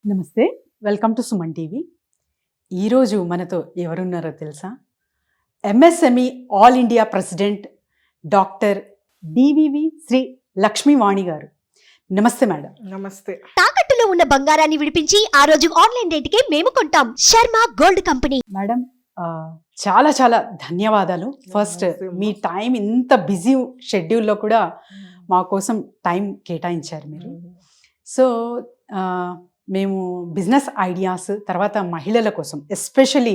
నమస్తే. Welcome to Suman TV. ఈరోజు మనతో ఎవరున్నారో తెలుసా? MSME all India president doctor DVV Shri Lakshmivani garu. నమస్తే మేడం. నమస్తే. తాకట్టులో ఉన్న బంగారాన్ని విడిపించి ఆ రోజు ఆన్లైన్ రేటుకే మేము కొంటాం. Sharma gold company. మేడం చాలా చాలా ధన్యవాదాలు. ఫస్ట్ మీ టైం ఇంత బిజీ షెడ్యూల్లో కూడా మా కోసం టైం కేటాయించారు మీరు. సో మేము బిజినెస్ ఐడియాస్, తర్వాత మహిళల కోసం ఎస్పెషలీ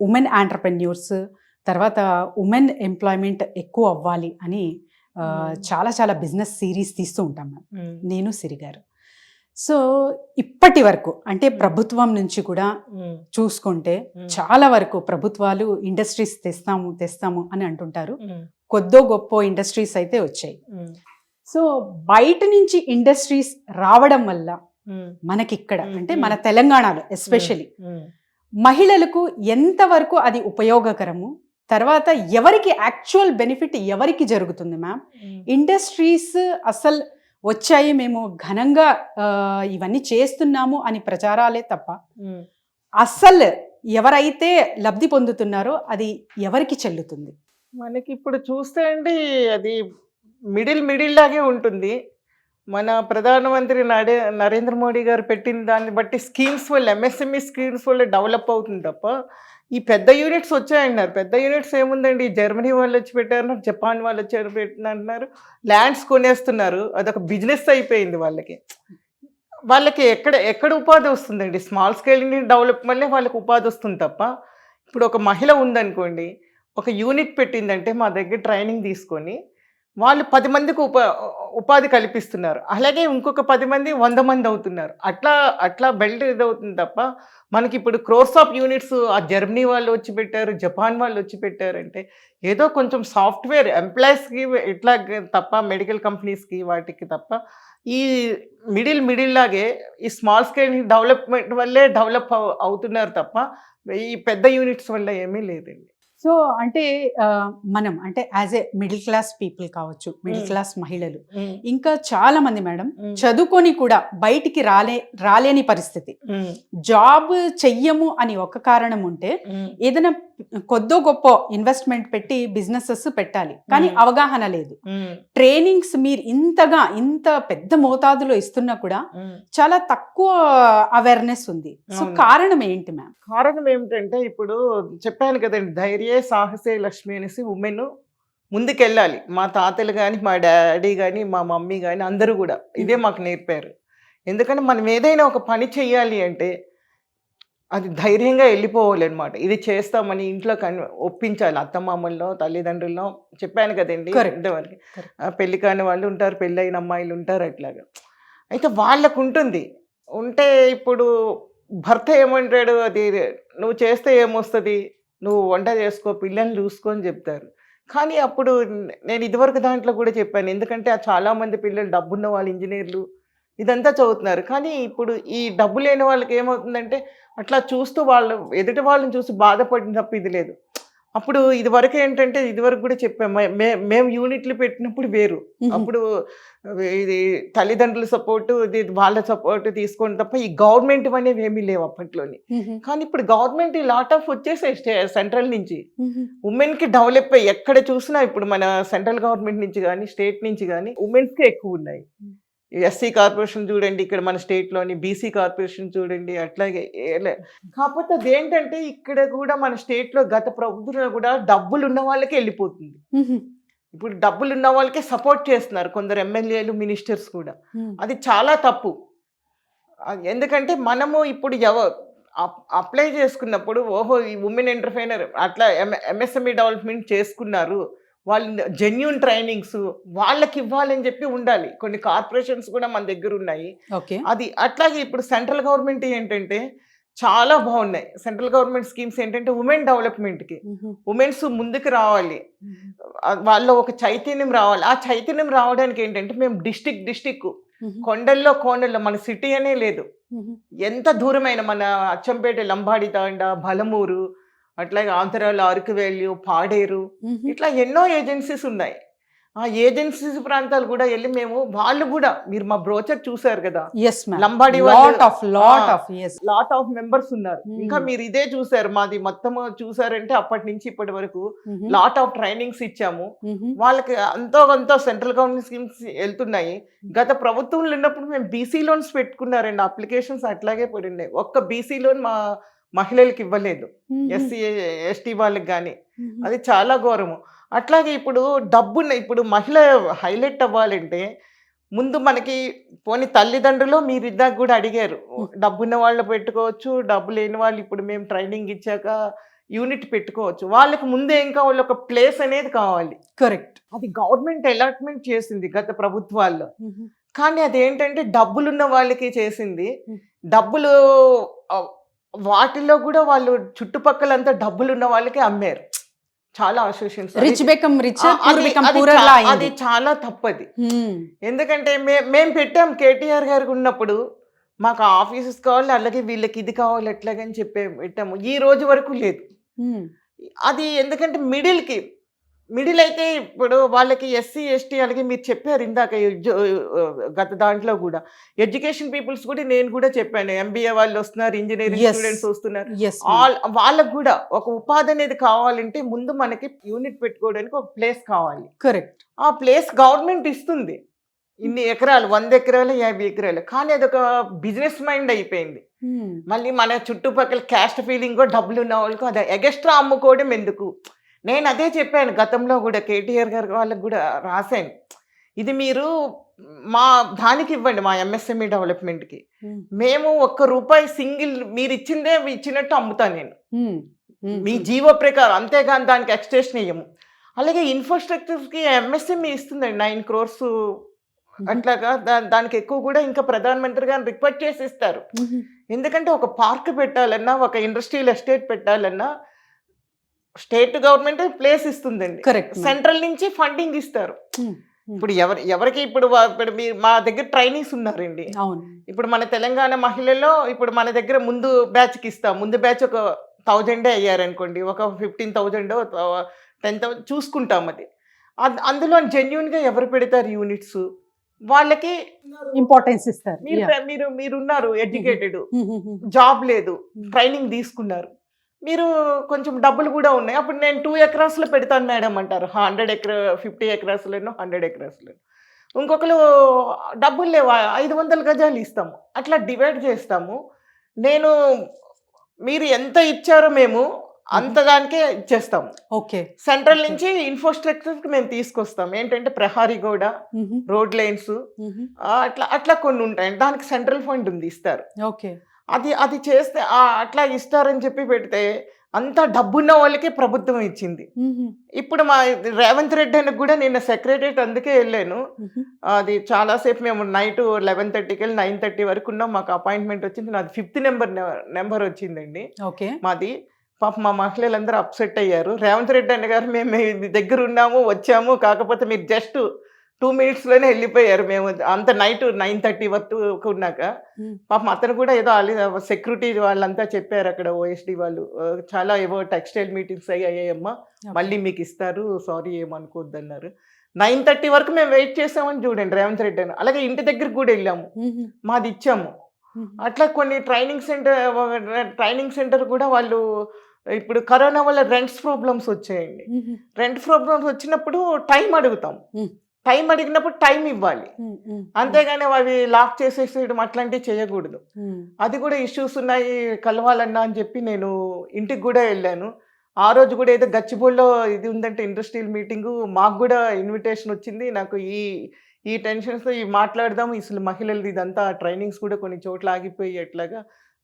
ఉమెన్ ఆంటర్ప్రెన్యూర్స్, తర్వాత ఉమెన్ ఎంప్లాయ్మెంట్ ఎక్కువ అవ్వాలి అని చాలా చాలా బిజినెస్ సిరీస్ తీస్తూ ఉంటాం మ్యామ్, నేను సిరి గారు. సో ఇప్పటి వరకు అంటే ప్రభుత్వం నుంచి కూడా చూసుకుంటే చాలా వరకు ప్రభుత్వాలు ఇండస్ట్రీస్ తెస్తాము అని అంటుంటారు. కొద్దో గొప్ప ఇండస్ట్రీస్ అయితే వచ్చాయి. సో బయట నుంచి ఇండస్ట్రీస్ రావడం వల్ల మనకిక్కడ అంటే మన తెలంగాణలో ఎస్పెషలీ మహిళలకు ఎంతవరకు అది ఉపయోగకరము, తర్వాత ఎవరికి యాక్చువల్ బెనిఫిట్ ఎవరికి జరుగుతుంది మ్యామ్? ఇండస్ట్రీస్ అసలు వచ్చాయి, మేము ఘనంగా ఇవన్నీ చేస్తున్నాము అని ప్రచారాలే తప్ప అసలు ఎవరైతే లబ్ధి పొందుతున్నారో అది ఎవరికి చెల్లుతుంది? మనకి ఇప్పుడు చూస్తే అండి అది మిడిల్ లాగే ఉంటుంది. మన ప్రధానమంత్రి నరేంద్ర మోడీ గారు పెట్టిన దాన్ని బట్టి స్కీమ్స్ వల్ల, ఎంఎస్ఎంఈ స్కీమ్స్ వల్ల డెవలప్ అవుతుంది తప్ప ఈ పెద్ద యూనిట్స్ వచ్చాయన్నారు. పెద్ద యూనిట్స్ ఏముందండి, జర్మనీ వాళ్ళు వచ్చి పెట్టారు, జపాన్ వాళ్ళు వచ్చి పెట్టినంటున్నారు, ల్యాండ్స్ కొనేస్తున్నారు. అదొక బిజినెస్ అయిపోయింది వాళ్ళకి ఎక్కడ ఉపాధి వస్తుందండి? స్మాల్ స్కేల్ డెవలప్ వల్లే వాళ్ళకి ఉపాధి వస్తుంది తప్ప ఇప్పుడు ఒక మహిళ ఉందనుకోండి, ఒక యూనిట్ పెట్టిందంటే మా దగ్గర ట్రైనింగ్ తీసుకొని వాళ్ళు 10 మందికి ఉపాధి కల్పిస్తున్నారు. అలాగే ఇంకొక 10 మంది 100 మంది అవుతున్నారు. అట్లా బెల్ట్ ఇదవుతుంది తప్ప మనకి ఇప్పుడు క్రోర్స్ ఆఫ్ యూనిట్స్ ఆ జర్మనీ వాళ్ళు వచ్చి పెట్టారు, జపాన్ వాళ్ళు వచ్చి పెట్టారంటే ఏదో కొంచెం సాఫ్ట్వేర్ ఎంప్లాయీస్కి ఇట్లా తప్ప, మెడికల్ కంపెనీస్కి వాటికి తప్ప ఈ మిడిల్ లాగే ఈ స్మాల్ స్కేల్ డెవలప్మెంట్ వల్లే డెవలప్ అవుతున్నారు తప్ప ఈ పెద్ద యూనిట్స్ వల్ల ఏమీ లేదండి. సో అంటే మనం అంటే as a middle class people కావచ్చు, మిడిల్ క్లాస్ మహిళలు ఇంకా చాలా మంది మేడం చదువుకొని కూడా బయటికి రాలేని పరిస్థితి, జాబ్ చెయ్యము అని ఒక కారణం ఉంటే ఏదైనా కొద్దో గొప్ప ఇన్వెస్ట్మెంట్ పెట్టి బిజినెసెస్ పెట్టాలి, కానీ అవగాహన లేదు. ట్రైనింగ్స్ మీరు ఇంత పెద్ద మోతాదులో ఇస్తున్నా కూడా చాలా తక్కువ అవేర్నెస్ ఉంది. సో కారణం ఏంటి మ్యామ్? కారణం ఏమిటంటే ఇప్పుడు చెప్పాను కదండి, ధైర్యే సాహసే లక్ష్మి అనేసి ఉమెన్ ముందుకెళ్ళాలి. మా తాతలు కానీ, మా డాడీ కానీ, మా మమ్మీ కానీ అందరూ కూడా ఇదే మాకు నేర్పారు. ఎందుకంటే మనం ఏదైనా ఒక పని చెయ్యాలి అంటే అది ధైర్యంగా వెళ్ళిపోవాలి అనమాట. ఇది చేస్తామని ఇంట్లో ఒప్పించాలి. అత్తమామల్లో, తల్లిదండ్రుల్లో చెప్పాను కదండి, ఇంతవరకు పెళ్లి కాని వాళ్ళు ఉంటారు, పెళ్ళైన అమ్మాయిలు ఉంటారు, అట్లాగా. అయితే వాళ్ళకు ఉంటుంది. ఉంటే ఇప్పుడు భర్త ఏమంటాడు, అది నువ్వు చేస్తే ఏమొస్తుంది, నువ్వు వంట చేసుకో, పిల్లల్ని చూసుకో అని చెప్తారు. కానీ అప్పుడు నేను ఇదివరకు దాంట్లో కూడా చెప్పాను, ఎందుకంటే చాలామంది పిల్లలు డబ్బున్న వాళ్ళు ఇంజనీర్లు ఇదంతా చదువుతున్నారు. కానీ ఇప్పుడు ఈ డబ్బు లేని వాళ్ళకి ఏమవుతుందంటే అట్లా చూస్తూ వాళ్ళు ఎదుటి వాళ్ళని చూసి బాధపడిన తప్ప ఇది లేదు. అప్పుడు ఇదివరకు ఏంటంటే ఇదివరకు కూడా చెప్పాము, మేము యూనిట్లు పెట్టినప్పుడు వేరు, అప్పుడు ఇది తల్లిదండ్రుల సపోర్టు, ఇది వాళ్ళ సపోర్టు తీసుకోండి తప్ప ఈ గవర్నమెంట్ అనేవి ఏమీ లేవు అప్పట్లోని. కానీ ఇప్పుడు గవర్నమెంట్ ఈ లాట్ ఆఫ్ వచ్చేసాయి సెంట్రల్ నుంచి. ఉమెన్కి డెవలప్ అయ్యి ఎక్కడ చూసినా ఇప్పుడు మన సెంట్రల్ గవర్నమెంట్ నుంచి కానీ స్టేట్ నుంచి కానీ ఉమెన్స్కే ఎక్కువ ఉన్నాయి. ఎస్సీ కార్పొరేషన్ చూడండి ఇక్కడ మన స్టేట్లోని, బీసీ కార్పొరేషన్ చూడండి, అట్లాగే. కాకపోతే అదేంటంటే ఇక్కడ కూడా మన స్టేట్లో గత ప్రభుత్వంలో కూడా డబ్బులు ఉన్న వాళ్ళకే వెళ్ళిపోతుంది. ఇప్పుడు డబ్బులు ఉన్న వాళ్ళకే సపోర్ట్ చేస్తున్నారు కొందరు ఎమ్మెల్యేలు, మినిస్టర్స్ కూడా. అది చాలా తప్పు. ఎందుకంటే మనము ఇప్పుడు అప్లై చేసుకున్నప్పుడు ఓహో ఈ ఉమెన్ ఎంటర్ప్రైనర్ అట్లా ఎంఎస్ఎంఈ డెవలప్మెంట్ చేసుకున్నారు, వాళ్ళు జెన్యూన్ ట్రైనింగ్స్ వాళ్ళకి ఇవ్వాలని చెప్పి ఉండాలి. కొన్ని కార్పొరేషన్స్ కూడా మన దగ్గర ఉన్నాయి. అది అట్లాగే ఇప్పుడు సెంట్రల్ గవర్నమెంట్ ఏంటంటే చాలా బాగున్నాయి. సెంట్రల్ గవర్నమెంట్ స్కీమ్స్ ఏంటంటే ఉమెన్ డెవలప్మెంట్కి, ఉమెన్స్ ముందుకు రావాలి, వాళ్ళలో ఒక చైతన్యం రావాలి. ఆ చైతన్యం రావడానికి ఏంటంటే మేము డిస్టిక్ కొండల్లో మన సిటీ అనే లేదు, ఎంత దూరమైన మన అచ్చంపేట, లంబాడి తాండ, బలమూరు, అట్లాగే ఆంధ్రాలో అరకువేల్యు, పాడేరు, ఇట్లా ఎన్నో ఏజెన్సీస్ ఉన్నాయి. ఆ ఏజెన్సీస్ ప్రాంతాలు కూడా వెళ్ళి మేము వాళ్ళు కూడా మీరు మా బ్రోచర్ చూసారు కదా yes ma'am, Lambadi lot of yes. Lot of members ఉన్నారు. Hmm. ఇంకా మీరు ఇదే చూసారు, మాది మొత్తం చూసారంటే అప్పటి నుంచి ఇప్పటి వరకు లాట్ ఆఫ్ ట్రైనింగ్స్ ఇచ్చాము వాళ్ళకి. అంతో సెంట్రల్ గవర్నమెంట్ స్కీమ్స్ వెళ్తున్నాయి. గత ప్రభుత్వంలో ఉన్నప్పుడు మేము బీసీ లోన్స్ పెట్టుకున్నారండి, అప్లికేషన్స్ అట్లాగే పడినాయి. ఒక్క బీసీ లోన్ మా మహిళలకు ఇవ్వలేదు, ఎస్సీ ఎస్టీ వాళ్ళకి కానీ. అది చాలా ఘోరము. అట్లాగే ఇప్పుడు ఇప్పుడు మహిళ హైలైట్ అవ్వాలంటే ముందు మనకి పోనీ తల్లిదండ్రులు మీరు ఇందాక కూడా అడిగారు, డబ్బున్న వాళ్ళు పెట్టుకోవచ్చు, డబ్బు లేని వాళ్ళు ఇప్పుడు మేము ట్రైనింగ్ ఇచ్చాక యూనిట్ పెట్టుకోవచ్చు. వాళ్ళకి ముందే ఇంకా వాళ్ళు ఒక ప్లేస్ అనేది కావాలి. కరెక్ట్. అది గవర్నమెంట్ అలాట్మెంట్ చేసింది గత ప్రభుత్వాల్లో. కానీ అదేంటంటే డబ్బులున్న వాళ్ళకి చేసింది. డబ్బులు వాటిల్లో కూడా వాళ్ళు చుట్టుపక్కలంతా డబ్బులున్న వాళ్ళకి అమ్మారు. చాలా అసోసియేషన్స్ రిచ్ బికమ్ రిచ్, అది చాలా తప్పది. ఎందుకంటే మేము పెట్టాం కేటీఆర్ గారికి ఉన్నప్పుడు మాకు ఆఫీసెస్ కావాలి, అలాగే వీళ్ళకి ఇది కావాలి ఎట్లాగని చెప్పి పెట్టాము. ఈ రోజు వరకు లేదు అది. ఎందుకంటే మిడిల్ అయితే ఇప్పుడు వాళ్ళకి ఎస్సీ ఎస్టీ అలాగే మీరు చెప్పారు ఇందాక గత దాంట్లో కూడా ఎడ్యుకేషన్ పీపుల్స్ కూడా నేను కూడా చెప్పాను, ఎంబీఏ వాళ్ళు వస్తున్నారు, ఇంజనీరింగ్ స్టూడెంట్స్ వస్తున్నారు, వాళ్ళకు కూడా ఒక ఉపాధి అనేది కావాలంటే ముందు మనకి యూనిట్ పెట్టుకోవడానికి ఒక ప్లేస్ కావాలి. కరెక్ట్. ఆ ప్లేస్ గవర్నమెంట్ ఇస్తుంది, ఇన్ని ఎకరాలు 100 ఎకరాలు 50 ఎకరాలు. కానీ అదొక బిజినెస్ మైండ్ అయిపోయింది. మళ్ళీ మన చుట్టుపక్కల క్యాస్ట్ ఫీలింగ్ కూడా డబ్బులు ఉన్న వాళ్ళకు అది ఎగస్ట్రా అమ్ముకోవడం ఎందుకు. నేను అదే చెప్పాను గతంలో కూడా, కేటీఆర్ గారి వాళ్ళకి కూడా రాశాను, ఇది మీరు మా దానికి ఇవ్వండి, మా ఎంఎస్ఎంఈ డెవలప్మెంట్కి. మేము ₹1 సింగిల్ మీరు ఇచ్చిందే ఇచ్చినట్టు అమ్ముతాను నేను మీ జీవో ప్రకారం, అంతేగాని దానికి ఎక్స్టెన్షన్ ఇయ్యము. అలాగే ఇన్ఫ్రాస్ట్రక్చర్కి ఎంఎస్ఎంఈ ఇస్తుందండి 9 crores. అట్లాగా దానికి ఎక్కువ కూడా ఇంకా ప్రధానమంత్రి గారిని రిక్వెస్ట్ చేసి ఇస్తారు. ఎందుకంటే ఒక పార్క్ పెట్టాలన్నా, ఒక ఇండస్ట్రియల్ ఎస్టేట్ పెట్టాలన్నా స్టేట్ గవర్నమెంట్ ప్లేస్ ఇస్తుందండి, సెంట్రల్ నుంచి ఫండింగ్ ఇస్తారు. ఇప్పుడు ఎవరికి ఇప్పుడు మీరు మా దగ్గర ట్రైనింగ్స్ ఉన్నారండి. ఇప్పుడు మన తెలంగాణ మహిళల్లో ఇప్పుడు మన దగ్గర ముందు బ్యాచ్కి ఇస్తాం, ముందు బ్యాచ్ ఒక 1000 అయ్యారనుకోండి, ఒక 15,000 10,000 చూసుకుంటాం. అది అందులో జెన్యున్గా ఎవరు పెడతారు యూనిట్స్ వాళ్ళకి ఇంపార్టెన్స్ ఇస్తారు. మీరున్నారు ఎడ్యుకేటెడ్, జాబ్ లేదు, ట్రైనింగ్ తీసుకున్నారు, మీరు కొంచెం డబ్బులు కూడా ఉన్నాయి, అప్పుడు నేను 2 acres పెడతాను మేడం అంటారు. 50 acres 100 acres. ఇంకొకరు డబ్బులు లేవు, 500 గజాలు ఇస్తాము, అట్లా డివైడ్ చేస్తాము. మీరు ఎంత ఇచ్చారో మేము అంతదానికే ఇచ్చేస్తాము. ఓకే. సెంట్రల్ నుంచి ఇన్ఫ్రాస్ట్రక్చర్కి మేము తీసుకొస్తాం. ఏంటంటే ప్రహారీ గోడ, రోడ్ లైన్స్, అట్లా కొన్ని ఉంటాయి, దానికి సెంట్రల్ ఫండ్ ఉంది, ఇస్తారు. ఓకే. అది చేస్తే అట్లా ఇస్తారని చెప్పి పెడితే అంత డబ్బున్న వాళ్ళకే ప్రభుత్వం ఇచ్చింది. ఇప్పుడు మా రేవంత్ రెడ్డి అని కూడా నిన్న సెక్రటరియట్ అందుకే వెళ్ళాను. అది చాలాసేపు మేము నైట్ 11:30కి వెళ్ళి 9:30 వరకు ఉన్నాం. మాకు అపాయింట్మెంట్ వచ్చింది, నాది 5th నెంబర్ వచ్చిందండి మాది. పాప మా మహిళలందరూ అప్సెట్ అయ్యారు. రేవంత్ రెడ్డి అన్న గారు మేము మీ దగ్గర ఉన్నాము, వచ్చాము, కాకపోతే మీరు జస్ట్ 2 minutesలోనే వెళ్ళిపోయారు. మేము అంత నైట్ 9:30 వరకు ఉన్నాక పాపం అతను కూడా ఏదో సెక్యూరిటీ వాళ్ళంతా చెప్పారు అక్కడ, ఓఎస్డి వాళ్ళు, చాలా ఏవో టెక్స్టైల్ మీటింగ్స్ అయ్యాయమ్మా, మళ్ళీ మీకు ఇస్తారు, సారీ ఏమనుకోవద్దు అన్నారు. 9:30 వరకు మేము వెయిట్ చేసామని చూడండి రేవంత్ రెడ్డి అని. అలాగే ఇంటి దగ్గరికి కూడా వెళ్ళాము, మాది ఇచ్చాము. అట్లా కొన్ని ట్రైనింగ్ సెంటర్ కూడా వాళ్ళు ఇప్పుడు కరోనా వల్ల రెంట్స్ ప్రాబ్లమ్స్ వచ్చాయండి. రెంట్ ప్రాబ్లమ్స్ వచ్చినప్పుడు టైం అడుగుతాం, టైం అడిగినప్పుడు టైం ఇవ్వాలి, అంతేగాని అవి లాక్ చేసేసేయడం అట్లాంటివి చేయకూడదు. అది కూడా ఇష్యూస్ ఉన్నాయి, కలవాలన్నా అని చెప్పి నేను ఇంటికి కూడా వెళ్ళాను. ఆ రోజు కూడా ఏదో గచ్చిబోళ్ళలో ఇది ఉందంటే ఇండస్ట్రియల్ మీటింగు, మాకు కూడా ఇన్విటేషన్ వచ్చింది. నాకు ఈ టెన్షన్స్తో మాట్లాడదాం, అసలు మహిళలు ఇదంతా ట్రైనింగ్స్ కూడా కొన్ని చోట్ల ఆగిపోయి ఎట్లాగా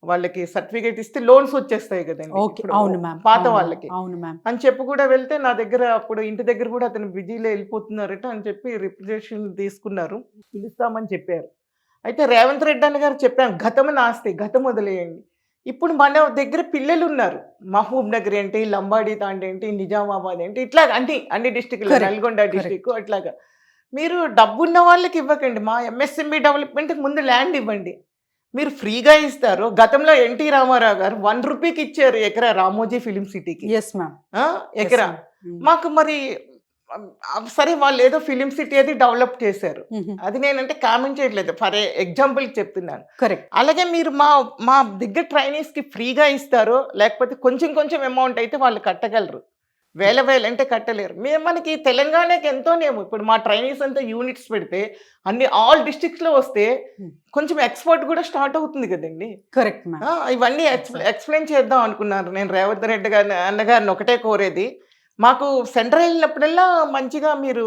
వాళ్ళకి సర్టిఫికేట్ ఇస్తే లోన్స్ వచ్చేస్తాయి కదండి పాత వాళ్ళకి అని చెప్పి కూడా వెళ్తే, నా దగ్గర అప్పుడు ఇంటి దగ్గర కూడా అతను బిజీలో వెళ్ళిపోతున్నారట అని చెప్పి రిప్రజెంటేషన్ తీసుకున్నారు, పిలుస్తామని చెప్పారు. అయితే రేవంత్ రెడ్డి అన్న గారు చెప్పాను, గతం నాస్తి, గతం వదిలేయండి. ఇప్పుడు మన దగ్గర పిల్లలు ఉన్నారు, మహబూబ్ నగర్ ఏంటి, లంబాడి తాండి ఏంటి, నిజామాబాద్ ఏంటి, ఇట్లా అన్ని డిస్టిక్లు, నల్గొండ డిస్టిక్, అట్లాగా మీరు డబ్బున్న వాళ్ళకి ఇవ్వకండి. మా ఎంఎస్ఎంఈ డెవలప్మెంట్కి ముందు ల్యాండ్ ఇవ్వండి, మీరు ఫ్రీగా ఇస్తారు. గతంలో ఎన్టీ రామారావు గారు ₹1 ఇచ్చారు ఎకరా రామోజీ ఫిలిం సిటీకి, ఎకరా. మాకు మరి సరే వాళ్ళు ఏదో ఫిలిం సిటీ అది డెవలప్ చేశారు, అది నేనంటే కామెంట్ చేయట్లేదు, ఫర్ ఎగ్జాంపుల్ చెప్తున్నాను. కరెక్ట్. అలాగే మీరు మా దగ్గర ట్రైనీస్కి ఫ్రీగా ఇస్తారో లేకపోతే కొంచెం కొంచెం అమౌంట్ అయితే వాళ్ళు కట్టగలరు, వేల అంటే కట్టలేరు. మనకి తెలంగాణకి ఎంతోనేమో ఇప్పుడు మా ట్రైనీస్ అంతా యూనిట్స్ పెడితే అన్ని ఆల్ డిస్ట్రిక్ట్స్లో వస్తే కొంచెం ఎక్స్పోర్ట్ కూడా స్టార్ట్ అవుతుంది కదండి. కరెక్ట్. ఇవన్నీ ఎక్స్ప్లెయిన్ చేద్దాం అనుకున్నారు. నేను రేవంత్ రెడ్డి గారిని అన్నగారిని ఒకటే కోరేది, మాకు సెంటర్ వెళ్ళినప్పుడల్లా మంచిగా మీరు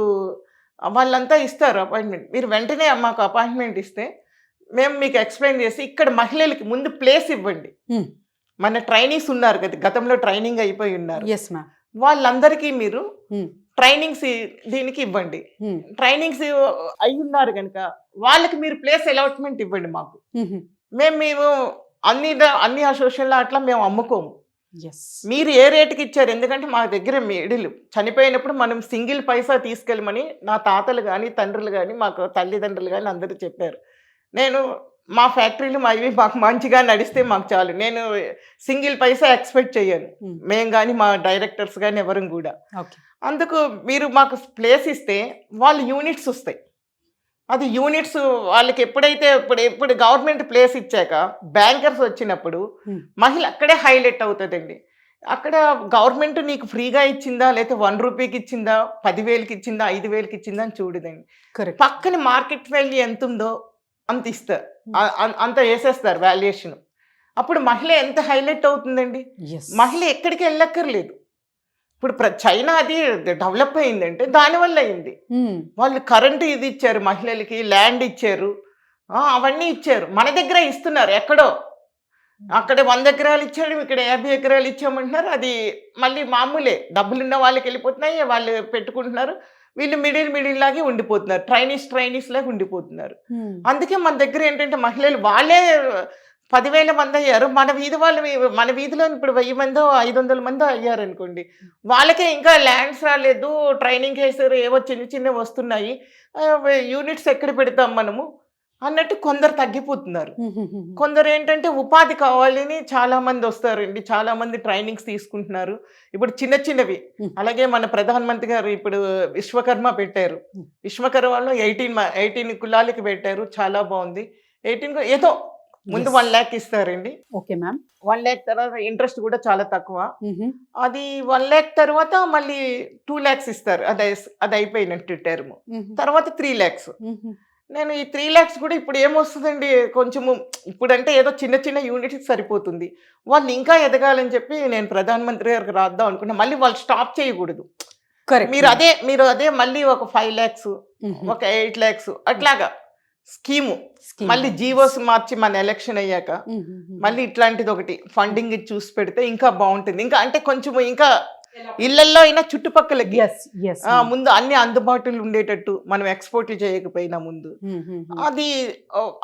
వాళ్ళంతా ఇస్తారు అపాయింట్మెంట్, మీరు వెంటనే మాకు అపాయింట్మెంట్ ఇస్తే మేము మీకు ఎక్స్ప్లెయిన్ చేసి ఇక్కడ మహిళలకి ముందు ప్లేస్ ఇవ్వండి. మన ట్రైనీస్ ఉన్నారు కదా, గతంలో ట్రైనింగ్ అయిపోయి ఉన్నారు, వాళ్ళందరికీ మీరు ట్రైనింగ్స్ దీనికి ఇవ్వండి. ట్రైనింగ్స్ అయి ఉన్నారు కనుక వాళ్ళకి మీరు ప్లేస్ అలాట్మెంట్ ఇవ్వండి మాకు. మేము అన్ని అసోసియేషన్లో అట్లా మేము అమ్ముకోము. మీరు ఏ రేటుకి ఇచ్చారు, ఎందుకంటే మా దగ్గర మిడిల్ చనిపోయినప్పుడు మనం సింగిల్ పైసా తీసుకెళ్ళమని నా తాతలు కానీ తండ్రులు కానీ మాకు తల్లిదండ్రులు కానీ అందరూ చెప్పారు. నేను మా ఫ్యాక్టరీలు మాకు మంచిగా నడిస్తే మాకు చాలు, నేను సింగిల్ పైసా ఎక్స్పెక్ట్ చేయను, మేము కానీ మా డైరెక్టర్స్ కానీ ఎవరు కూడా. అందుకు మీరు మాకు ప్లేస్ ఇస్తే వాళ్ళు యూనిట్స్ వస్తాయి, అది యూనిట్స్ వాళ్ళకి ఎప్పుడైతే ఇప్పుడు గవర్నమెంట్ ప్లేస్ ఇచ్చాక బ్యాంకర్స్ వచ్చినప్పుడు మహిళ అక్కడే హైలైట్ అవుతుందండి. అక్కడ గవర్నమెంట్ నీకు ఫ్రీగా ఇచ్చిందా లేకపోతే 1 రూపీకి ఇచ్చిందా, 10,000కి ఇచ్చిందా, 5,000కి ఇచ్చిందా అని చూడదండి. పక్కన మార్కెట్ వాల్యూ ఎంత ఉందో అంత ఇస్తారు, అంత వేసేస్తారు వాల్యుయేషన్. అప్పుడు మహిళ ఎంత హైలైట్ అవుతుందండి. మహిళ ఎక్కడికి వెళ్ళక్కర్లేదు. ఇప్పుడు చైనా అది డెవలప్ అయిందంటే దానివల్ల అయింది. వాళ్ళు కరెంటు ఇది ఇచ్చారు, మహిళలకి ల్యాండ్ ఇచ్చారు, అవన్నీ ఇచ్చారు. మన దగ్గర ఇస్తున్నారు ఎక్కడో, అక్కడ 100 ఎకరాలు ఇచ్చాడు, ఇక్కడ 50 ఎకరాలు ఇచ్చామంటున్నారు. అది మళ్ళీ మామూలే, డబ్బులున్న వాళ్ళకి వెళ్ళిపోతున్నాయి, వాళ్ళు పెట్టుకుంటున్నారు, వీళ్ళు మిడిల్ లాగే ఉండిపోతున్నారు, ట్రైనీస్ లాగా ఉండిపోతున్నారు. అందుకే మన దగ్గర ఏంటంటే మహిళలు వాళ్ళే 10,000 మంది అయ్యారు. మన వీధిలో ఇప్పుడు 1000 మందో 500 మందో అయ్యారు అనుకోండి, వాళ్ళకే ఇంకా ల్యాండ్స్ రాలేదు, ట్రైనింగ్ చేశారు, ఏవో చిన్నవి వస్తున్నాయి, యూనిట్స్ ఎక్కడ పెడతాం మనము అన్నట్టు కొందరు తగ్గిపోతున్నారు. కొందరు ఏంటంటే ఉపాధి కావాలని చాలా మంది వస్తారండి, చాలా మంది ట్రైనింగ్స్ తీసుకుంటున్నారు. ఇప్పుడు చిన్నవి అలాగే మన ప్రధానమంత్రి గారు ఇప్పుడు విశ్వకర్మ పెట్టారు, విశ్వకర్మలో 18 కులాలకి పెట్టారు, చాలా బాగుంది. 18 ఏదో ముందు 1 lakh ఇస్తారండి. Okay ma'am. 1 lakh తర్వాత ఇంట్రెస్ట్ కూడా చాలా తక్కువ. అది 1 lakh తర్వాత మళ్ళీ 2 lakhs ఇస్తారు, అది అయిపోయినట్టు టర్మ్. తర్వాత 3 lakhs. నేను ఈ 3 lakhs కూడా ఇప్పుడు ఏమొస్తుందండి, కొంచెము ఇప్పుడంటే ఏదో చిన్న యూనిట్స్ సరిపోతుంది. వాళ్ళు ఇంకా ఎదగాలని చెప్పి నేను ప్రధానమంత్రి గారికి రాద్దాం అనుకున్నా. మళ్ళీ వాళ్ళు స్టాప్ చేయకూడదు. మీరు అదే మళ్ళీ ఒక 5 lakhs, ఒక 8 lakhs అట్లాగా స్కీము మళ్ళీ జీవోస్ మార్చి మన ఎలక్షన్ అయ్యాక మళ్ళీ ఇట్లాంటిది ఒకటి ఫండింగ్ చూసి పెడితే ఇంకా బాగుంటుంది. ఇంకా అంటే కొంచెం ఇంకా ఇళ్లల్లో అయినా చుట్టుపక్కలకి ముందు అన్ని అందుబాటులో ఉండేటట్టు, మనం ఎక్స్పోర్ట్లు చేయకపోయినా ముందు అది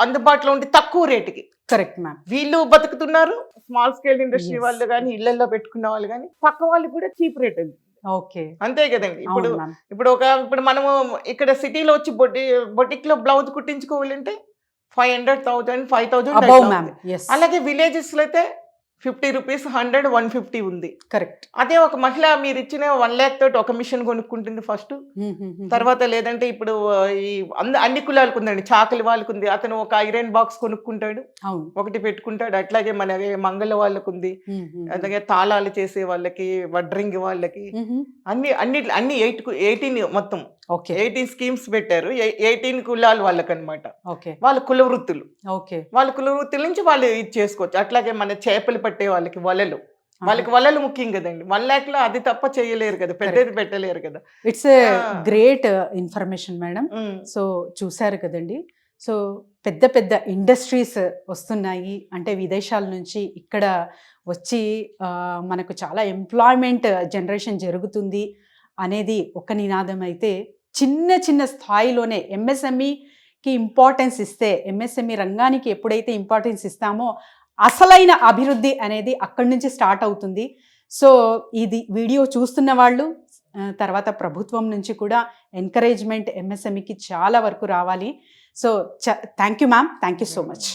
అందుబాటులో ఉండి తక్కువ రేటుకి. Correct ma'am. వీళ్ళు బతుకుతున్నారు, స్మాల్ స్కేల్ ఇండస్ట్రీ వాళ్ళు కానీ ఇళ్లలో పెట్టుకున్న వాళ్ళు కానీ, పక్క వాళ్ళు కూడా చీప్ రేట్ వెళ్తుంది. ఓకే, అంతే కదండి. ఇప్పుడు మనము ఇక్కడ సిటీలో వచ్చి బొటిక్ లో బ్లౌజ్ కుట్టించుకోవాలంటే 500,000 5,000. అలాగే విలేజెస్ లో అయితే 50 రూపీస్, 100, 150 ఉంది. కరెక్ట్. అదే ఒక మహిళ మీరు ఇచ్చిన 1 lakh తోటి ఒక మిషన్ కొనుక్కుంటుంది ఫస్ట్, తర్వాత లేదంటే ఇప్పుడు ఈ అన్ని కులాలకు ఉందండి, చాకలి వాళ్ళకు ఉంది, అతను ఒక ఐరన్ బాక్స్ కొనుక్కుంటాడు, ఒకటి పెట్టుకుంటాడు. అట్లాగే మన మంగళ వాళ్ళకు ఉంది, అలాగే తాళాలు చేసే వాళ్ళకి, వడ్రింగ్ వాళ్ళకి, అన్ని 18 మొత్తం 18 స్కీమ్స్ పెట్టారు. 18 కులాలు వాళ్ళకి అనమాట, వాళ్ళ కుల వృత్తులు. వాళ్ళ కుల వృత్తుల నుంచి వాళ్ళు ఇది చేసుకోవచ్చు. అట్లాగే మన చేపలు పట్టే వాళ్ళకి వలలు ముఖ్యం కదండి. 1 lakh లో అది తప్ప చేయలేరు కదా, పెద్దది పెట్టలేరు కదా. It's great information madam. So చూసారు కదండి, సో పెద్ద ఇండస్ట్రీస్ వస్తున్నాయి అంటే విదేశాల నుంచి ఇక్కడ వచ్చి మనకు చాలా ఎంప్లాయ్మెంట్ జనరేషన్ జరుగుతుంది అనేది ఒక నినాదం అయితే, చిన్న స్థాయిలోనే ఎంఎస్ఎంఈకి ఇంపార్టెన్స్ ఇస్తే, ఎంఎస్ఎంఈ రంగానికి ఎప్పుడైతే ఇంపార్టెన్స్ ఇస్తామో అసలైన అభివృద్ధి అనేది అక్కడి నుంచి స్టార్ట్ అవుతుంది. సో ఇది వీడియో చూస్తున్న వాళ్ళు తర్వాత ప్రభుత్వం నుంచి కూడా ఎంకరేజ్మెంట్ ఎంఎస్ఎంఈకి చాలా వరకు రావాలి. So thank you ma'am, thank you so much.